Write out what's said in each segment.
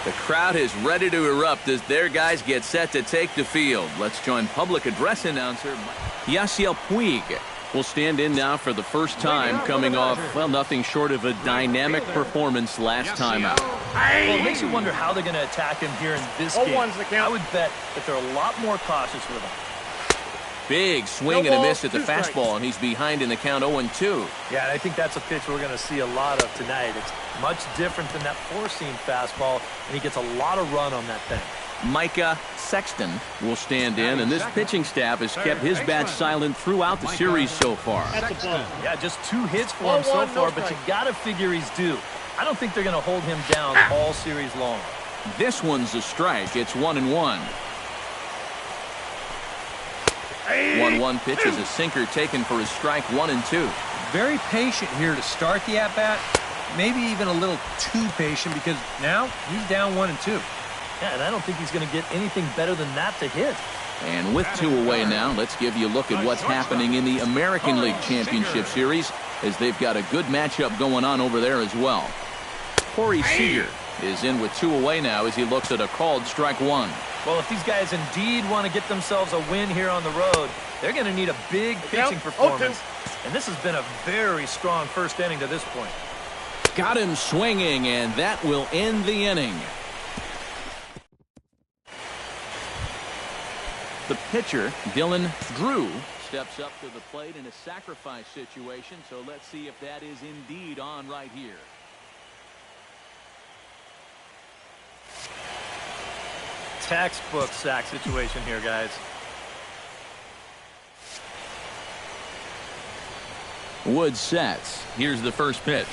The crowd is ready to erupt as their guys get set to take the field. Let's join public address announcer Yasiel Puig will stand in now for the first time, coming off, well, nothing short of a dynamic performance last time out. Well, it makes you wonder how they're going to attack him here in this game. I would bet that they're a lot more cautious with him. Big swing and a miss at the fastball, and he's behind in the count 0-2. Yeah, and I think that's a pitch we're going to see a lot of tonight. It's much different than that four-seam fastball, and he gets a lot of run on that thing. Micah Sexton will stand in, and this pitching staff has kept his bat silent throughout the series so far. Yeah, just 2 hits for him so far, but you got to figure he's due. I don't think they're going to hold him down all series long. This one's a strike. It's 1-1. 1-1 pitch is a sinker taken for his strike, 1-2. Very patient here to start the at-bat. Maybe even a little too patient because now he's down 1-2. Yeah, and I don't think he's going to get anything better than that to hit. And with 2 away now, let's give you a look at what's happening in the American League Championship Series, as they've got a good matchup going on over there as well. Corey Seager is in with 2 away now as he looks at a called strike 1. Well, if these guys indeed want to get themselves a win here on the road, they're going to need a big pitching performance. And this has been a very strong first inning to this point. Got him swinging, and that will end the inning. The pitcher, Dylan Drew, steps up to the plate in a sacrifice situation, so let's see if that is indeed on right here. Textbook sack situation here, guys. Wood sets. Here's the first pitch.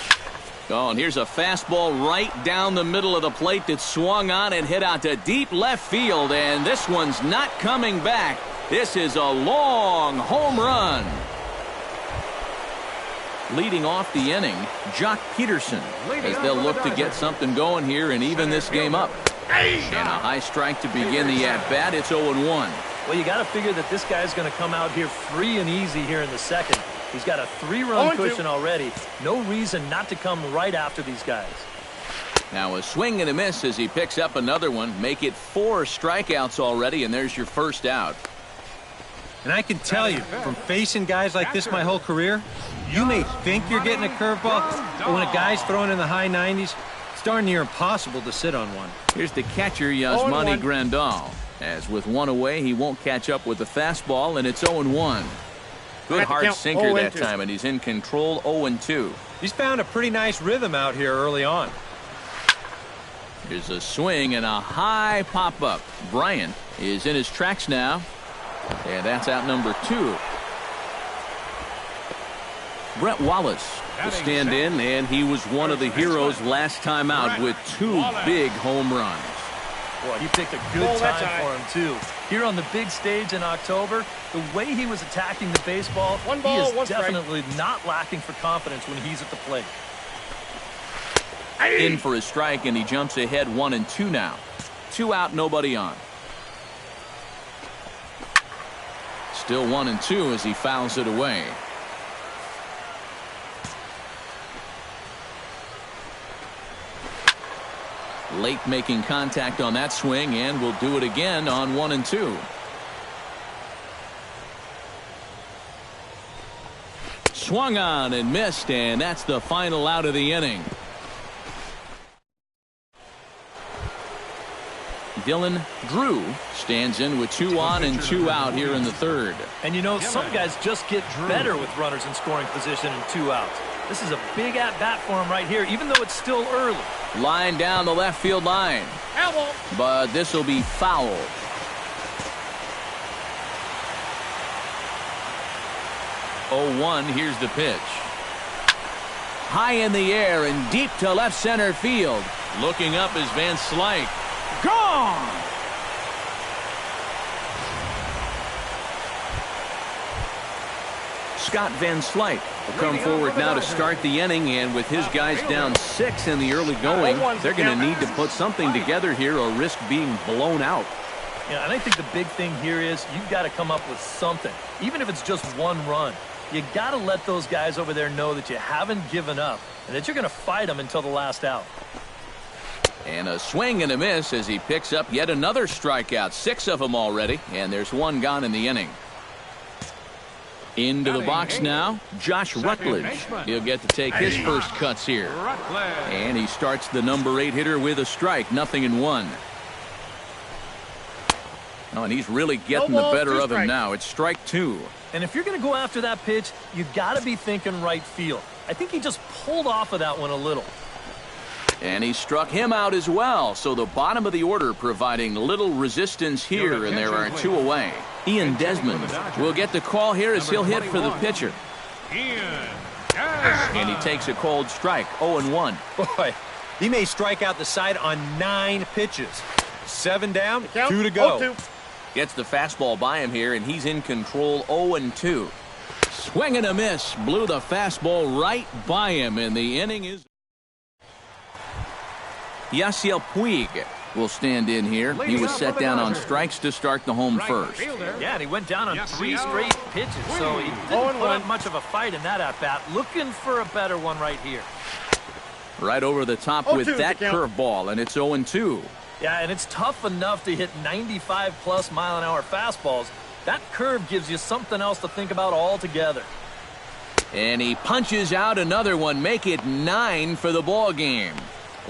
Oh, and here's a fastball right down the middle of the plate that swung on and hit out to deep left field, and this one's not coming back. This is a long home run. Leading off the inning, Jock Peterson, as they'll look to get something going here and even this game up. And a high strike to begin the at-bat. It's 0-1. Well, you got to figure that this guy's going to come out here free and easy here in the second. He's got a 3-run cushion already. No reason not to come right after these guys. Now a swing and a miss as he picks up another one. Make it 4 strikeouts already, and there's your first out. And I can tell you, from facing guys like this my whole career, you may think you're getting a curveball, but when a guy's throwing in the high 90s, it's darn near impossible to sit on one. Here's the catcher, Yasmani Grandal. As with 1 away, he won't catch up with the fastball, and it's 0-1. Good hard sinker that time, and he's in control. 0-2. He's found a pretty nice rhythm out here early on. Here's a swing and a high pop-up. Bryant is in his tracks now, and that's out number 2. Brett Wallace will stand in, and he was one of the heroes last time out with 2 big home runs. Boy, he picked a good time for him, too. Here on the big stage in October, the way he was attacking the baseball, he is definitely not lacking for confidence when he's at the plate. In for a strike, and he jumps ahead 1-2 now. 2 out, nobody on. Still 1-2 as he fouls it away. Late making contact on that swing, and will do it again on 1-2. Swung on and missed, and that's the final out of the inning. Dylan Drew stands in with 2 on and 2 out here in the third. And you know, some guys just get better with runners in scoring position and 2 outs. This is a big at-bat for him right here, even though it's still early. Line down the left field line. But this will be foul. Oh, 1, here's the pitch. High in the air and deep to left center field. Looking up is Van Slyke. Gone! Scott Van Slyke will come forward now to start the inning, and with his guys down 6 in the early going, they're going to need to put something together here or risk being blown out. Yeah, and I think the big thing here is you've got to come up with something, even if it's just 1 run. You got to let those guys over there know that you haven't given up and that you're going to fight them until the last out. And a swing and a miss as he picks up yet another strikeout. 6 of them already, and there's 1 gone in the inning. Into the box now, Josh Rutledge. He'll get to take his first cuts here. And he starts the number 8 hitter with a strike, 0-1. Oh, and he's really getting the better of him now. It's strike 2. And if you're going to go after that pitch, you got to be thinking right field. I think he just pulled off of that one a little. And he struck him out as well. So the bottom of the order providing little resistance here, and there are 2 away. Ian Desmond will get the call here as he'll hit for the pitcher. And he takes a cold strike, 0-1. Boy, he may strike out the side on 9 pitches. 7 down, 2 to go. Gets the fastball by him here, and he's in control, 0-2. Swing and a miss. Blew the fastball right by him, and the inning is... Yasiel Puig will stand in here. He was set down on strikes to start the home first. Yeah, and he went down on 3 straight pitches, so he didn't put up much of a fight in that at-bat. Looking for a better one right here. Right over the top with that curveball, and it's 0-2. Yeah, and it's tough enough to hit 95-plus mile-an-hour fastballs. That curve gives you something else to think about altogether. And he punches out another one, make it 9 for the ball game.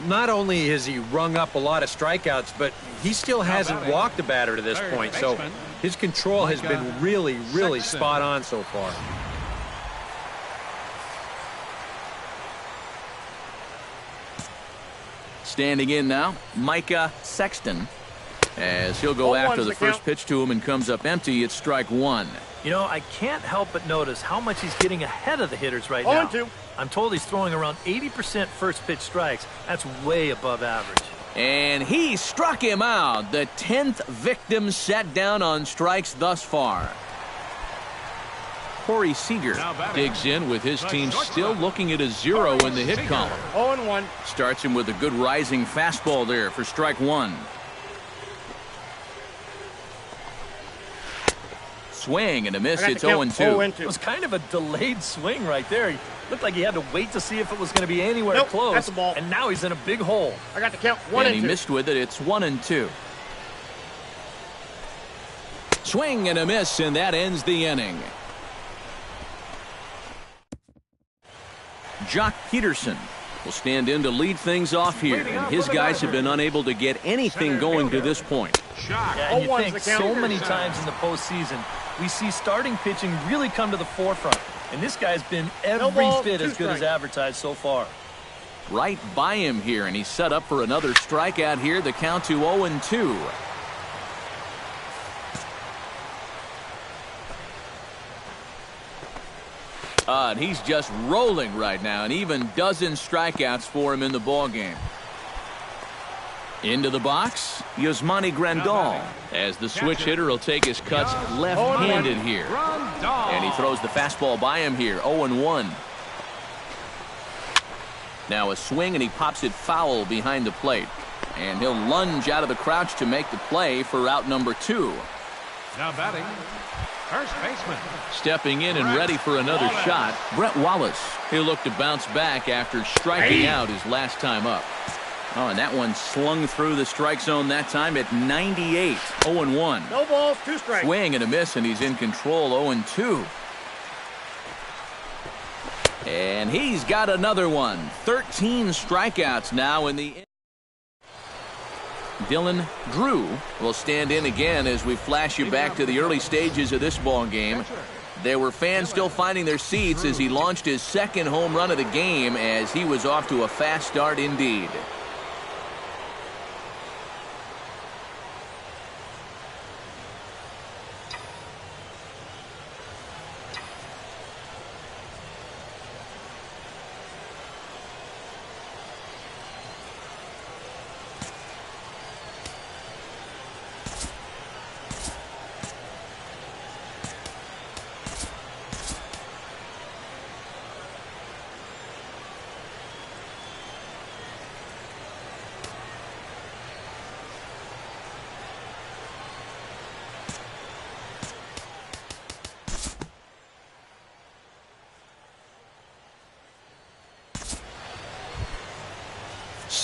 Not only has he rung up a lot of strikeouts, but he still hasn't walked a batter to this point. So his control has been really, really spot on so far. Standing in now, Micah Sexton, as he'll go after the first pitch to him and comes up empty. It's strike 1. You know, I can't help but notice how much he's getting ahead of the hitters right now. I'm told he's throwing around 80% first pitch strikes. That's way above average. And he struck him out. The 10th victim set down on strikes thus far. Corey Seager digs in with his team still looking at a 0 in the hit column. 0-1. Starts him with a good rising fastball there for strike 1. Swing and a miss. It's 0-2. It was kind of a delayed swing right there. He looked like he had to wait to see if it was going to be anywhere close. That's the ball. And now he's in a big hole. I got the count. 1 and 2. He missed with it. It's 1-2. Swing and a miss, and that ends the inning. Jock Peterson will stand in to lead things off here, and his guys have been unable to get anything going to this point. Yeah, and you think so many times in the postseason, we see starting pitching really come to the forefront. And this guy's been every bit as good as advertised so far. Right by him here, and he's set up for another strikeout here. The count to 0-2. And he's just rolling right now, and even dozen strikeouts for him in the ballgame. Into the box, Yasmani Grandal, as the switch hitter will take his cuts left-handed here. And he throws the fastball by him here, 0-1. Now a swing, and he pops it foul behind the plate. And he'll lunge out of the crouch to make the play for out number 2. Now batting, first baseman. Stepping in and ready for another shot, Brett Wallace. He'll look to bounce back after striking out his last time up. Oh, and that one slung through the strike zone that time at 98. 0-1. No balls, 2 strikes. Swing and a miss, and he's in control, 0-2. And he's got another one. 13 strikeouts now in the... Dylan Drew will stand in again as we flash you back to the early stages of this ball game. There were fans still finding their seats as he launched his second home run of the game, as he was off to a fast start indeed.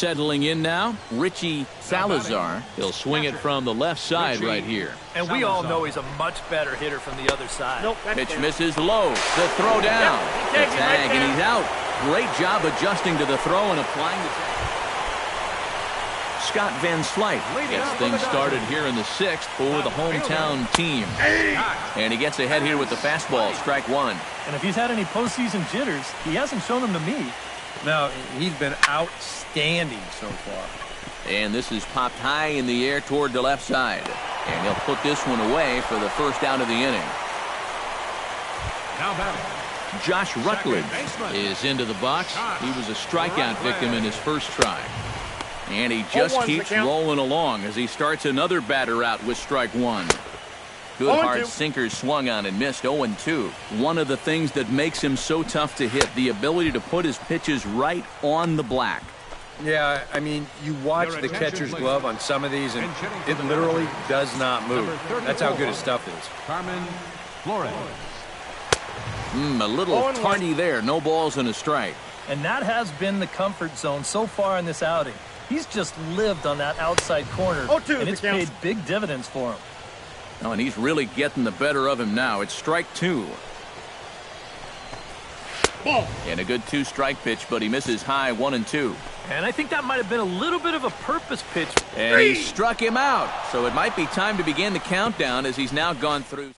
Settling in now, Richie Salazar. He'll swing it from the left side right here. And we all know he's a much better hitter from the other side. Pitch misses low. The throw down. The tag, and he's out. Great job adjusting to the throw and applying the tag. Scott Van Slyke gets things started here in the 6th for the hometown team. And he gets ahead here with the fastball, strike one. And if he's had any postseason jitters, he hasn't shown them to me. No, he's been outstanding so far. And this is popped high in the air toward the left side. And he'll put this one away for the first out of the inning. Now batting, Josh Rutledge is into the box. He was a strikeout victim in his first try. And he just keeps rolling along as he starts another batter out with strike one. Good hard sinker swung on and missed. 0-2. One of the things that makes him so tough to hit, the ability to put his pitches right on the black. Yeah, I mean, you watch the catcher's glove on some of these, and it literally does not move. That's how good his stuff is. Carmen Flores. A little tardy there. No balls and a strike. And that has been the comfort zone so far in this outing. He's just lived on that outside corner, and it's paid big dividends for him. Oh, and he's really getting the better of him now. It's strike two. Ball. And a good 2-strike pitch, but he misses high 1-2. And I think that might have been a little bit of a purpose pitch. And he struck him out. So it might be time to begin the countdown as he's now gone through.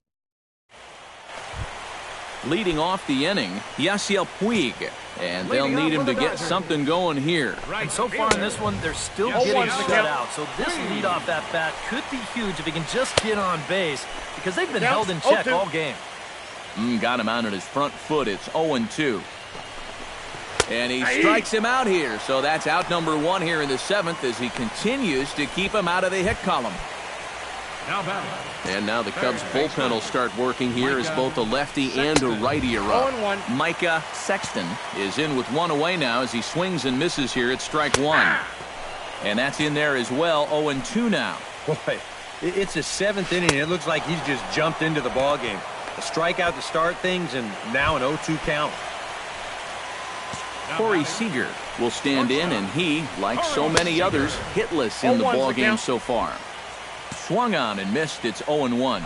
Leading off the inning, Yasiel Puig. And they'll need him to get something going here. And so far in this one, they're still getting shut out. So this leadoff at bat could be huge if he can just get on base, because they've been held in check all game. Got him out on his front foot. It's 0-2. And he strikes him out here. So that's out number one here in the 7th as he continues to keep him out of the hit column. Now batting. And now the Cubs bullpen will start working here as both a lefty and a righty are up. Micah Sexton is in with one away now as he swings and misses here at strike one. And that's in there as well. 0-2 now. Boy, it's the 7th inning, and it looks like he's just jumped into the ball game. A strikeout to start things, and now an 0-2 count. Corey Seager will stand in, and he, like so many others, hitless in the ball game so far. Swung on and missed. It's 0-1.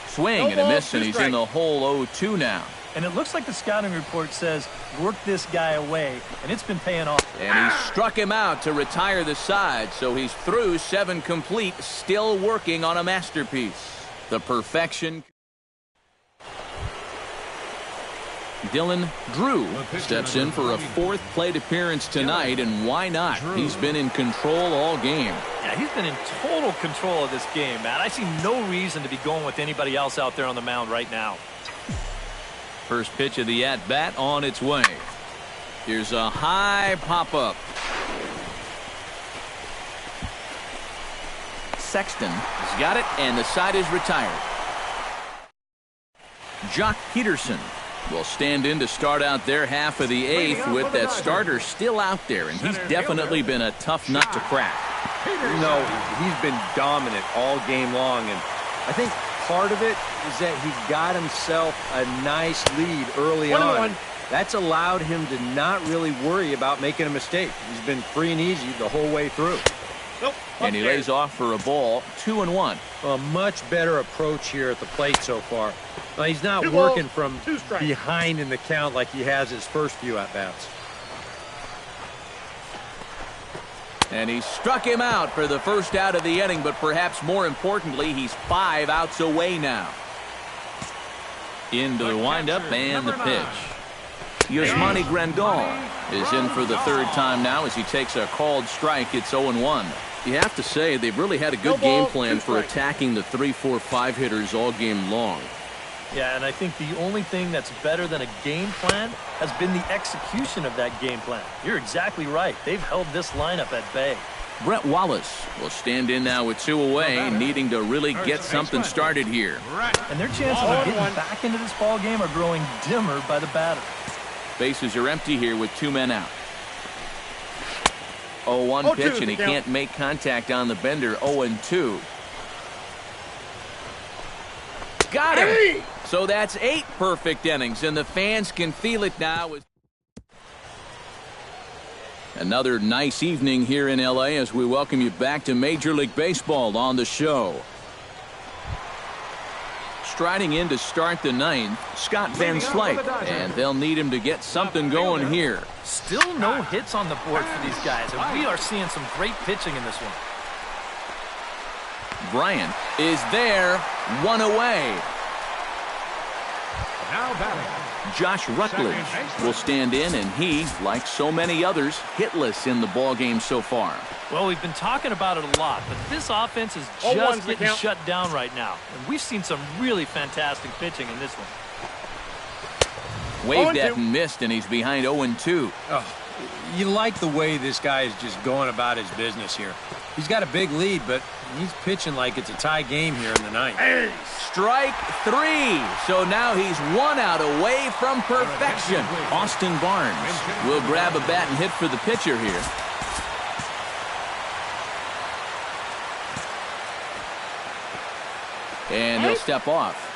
Swing and a miss, and he's in the hole. 0-2 now. And it looks like the scouting report says work this guy away, and it's been paying off. And he struck him out to retire the side, so he's through 7 complete, still working on a masterpiece. The perfection. Dylan Drew steps in for a 4th plate appearance tonight, and why not? He's been in control all game. Yeah, he's been in total control of this game, Matt. I see no reason to be going with anybody else out there on the mound right now. First pitch of the at-bat on its way. Here's a high pop-up. Sexton has got it, and the side is retired. Jock Peterson will stand in to start out their half of the 8th with that starter still out there, and he's definitely been a tough nut to crack. No, he's been dominant all game long, and I think part of it is that he got himself a nice lead early on. That's allowed him to not really worry about making a mistake. He's been free and easy the whole way through. And he lays off for a ball. 2-1. A much better approach here at the plate so far. Now, he's not working from behind in the count like he has his first few at-bats. And he struck him out for the first out of the inning, but perhaps more importantly, he's 5 outs away now. Into the windup and the pitch. Yasmani Grandal is in for the 3rd time now as he takes a called strike. It's 0-1. You have to say they've really had a good game plan for attacking the 3, 4, 5 hitters all game long. Yeah, and I think the only thing that's better than a game plan has been the execution of that game plan. You're exactly right. They've held this lineup at bay. Brett Wallace will stand in now with 2 away, needing to really get something started here. And their chances of getting back into this ball game are growing dimmer by the batter. Bases are empty here with 2 men out. 0-1 pitch, and he can't make contact on the bender. 0-2. Got him! So that's 8 perfect innings, and the fans can feel it now. Another nice evening here in L.A. as we welcome you back to Major League Baseball on the show. Striding in to start the ninth, Scott Van Slyke, and they'll need him to get something going here. Still no hits on the board for these guys, and we are seeing some great pitching in this one. Bryant is there, one away. Now batting. Josh Rutledge will stand in, and he, like so many others, hitless in the ballgame so far. Well, we've been talking about it a lot, but this offense is just getting shut down right now. And we've seen some really fantastic pitching in this one. Waved at and missed, and he's behind 0-2. Oh, you like the way this guy is just going about his business here. He's got a big lead, but he's pitching like it's a tie game here in the ninth. Hey, strike 3. So now he's 1 out away from perfection. Austin Barnes will grab a bat and hit for the pitcher here. And he'll step off.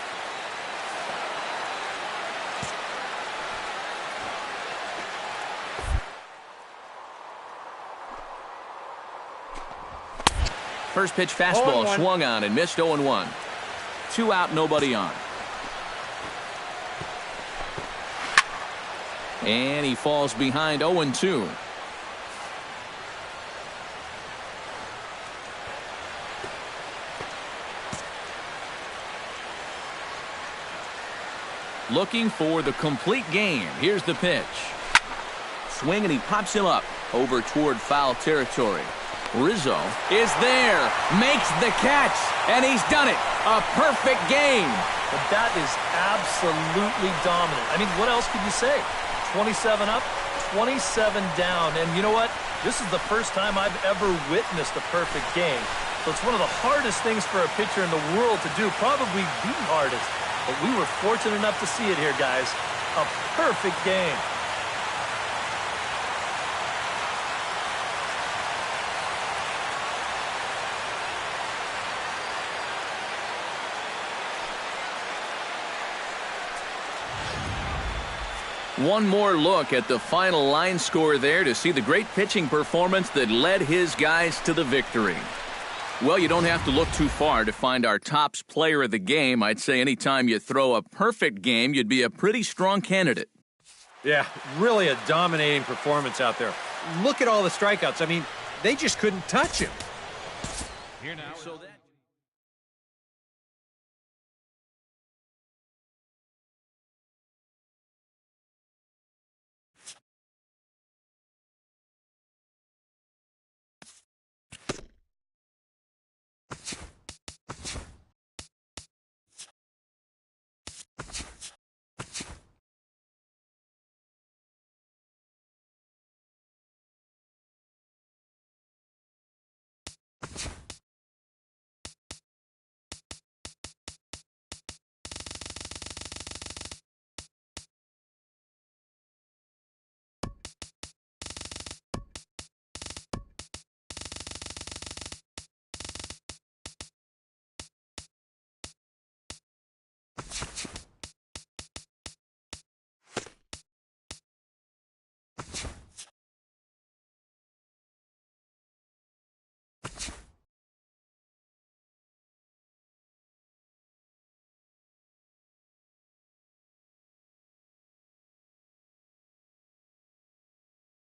First pitch fastball swung on and missed 0-1. 2 out, nobody on. And he falls behind 0-2. Looking for the complete game. Here's the pitch. Swing, and he pops him up over toward foul territory. Rizzo is there, makes the catch, and he's done it. A perfect game. But that is absolutely dominant. I mean, what else could you say? 27 up, 27 down. And you know what? This is the first time I've ever witnessed a perfect game. So it's one of the hardest things for a pitcher in the world to do, probably the hardest. But we were fortunate enough to see it here, guys. A perfect game. One more look at the final line score there to see the great pitching performance that led his guys to the victory. Well, you don't have to look too far to find our tops player of the game. I'd say anytime you throw a perfect game, you'd be a pretty strong candidate. Yeah, really a dominating performance out there. Look at all the strikeouts. I mean, they just couldn't touch him. Here now.